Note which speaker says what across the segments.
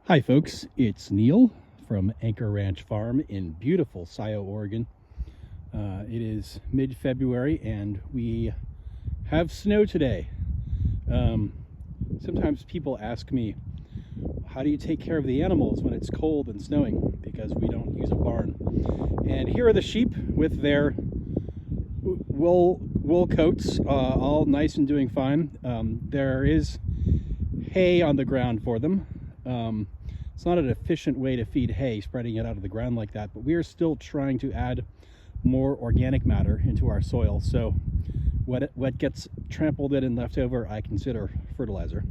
Speaker 1: Hi folks, it's Neil from Anchor Ranch Farm in beautiful Scio, Oregon. It is mid-February and we have snow today. Sometimes people ask me, how do you take care of the animals when it's cold and snowing? Because we don't use a barn. And here are the sheep with their wool coats, all nice and doing fine. There is hay on the ground for them. It's not an efficient way to feed hay, spreading it out of the ground like that, but we are still trying to add more organic matter into our soil. So what gets trampled in and left over, I consider fertilizer.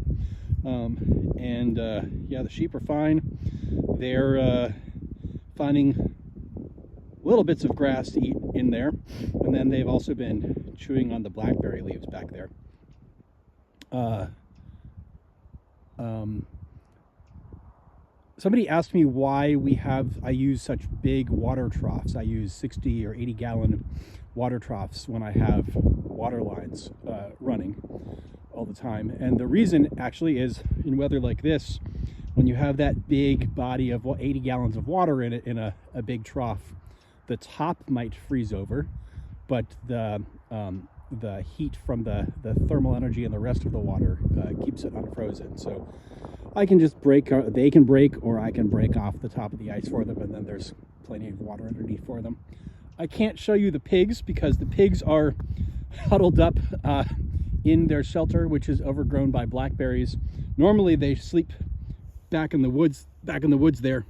Speaker 1: Yeah, the sheep are fine. They're finding little bits of grass to eat in there, and then they've also been chewing on the blackberry leaves back there. Somebody asked me why I use such big water troughs. I use 60 or 80 gallon water troughs when I have water lines running all the time. And the reason actually is, in weather like this, when you have that big body of 80 gallons of water in it in a big trough, the top might freeze over, but the heat from the thermal energy and the rest of the water keeps it unfrozen. So I can just they can break, or I can break off the top of the ice for them, and then there's plenty of water underneath for them. I can't show you the pigs because the pigs are huddled up in their shelter, which is overgrown by blackberries. Normally they sleep back in the woods there,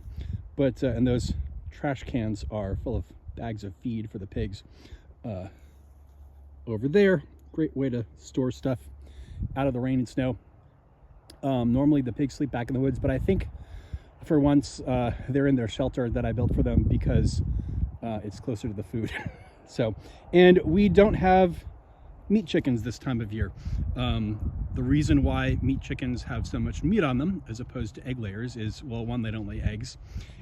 Speaker 1: but and those trash cans are full of bags of feed for the pigs over there. Great way to store stuff out of the rain and snow. Normally the pigs sleep back in the woods, but I think for once they're in their shelter that I built for them because it's closer to the food. So, and we don't have meat chickens this time of year. The reason why meat chickens have so much meat on them as opposed to egg layers is, well, one, they don't lay eggs,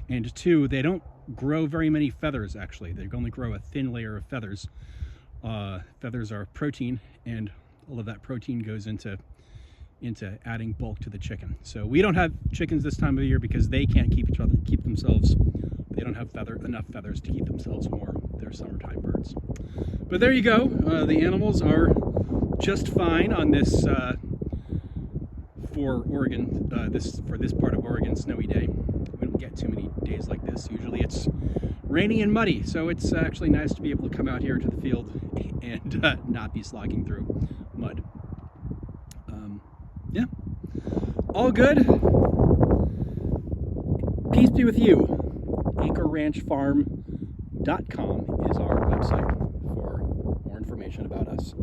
Speaker 1: and two, they don't grow very many feathers. Actually, they only grow a thin layer of feathers. Feathers are protein, and all of that protein goes into adding bulk to the chicken. So we don't have chickens this time of year because they can't keep themselves. They don't have enough feathers to keep themselves warm. They're summertime birds. But there you go. The animals are just fine on this for Oregon. For this part of Oregon, snowy day. We don't get too many days like this. Usually it's rainy and muddy, so it's actually nice to be able to come out here to the field and not be slogging through mud. Yeah, all good. Peace be with you. AnchorRanchFarm.com is our website for more information about us.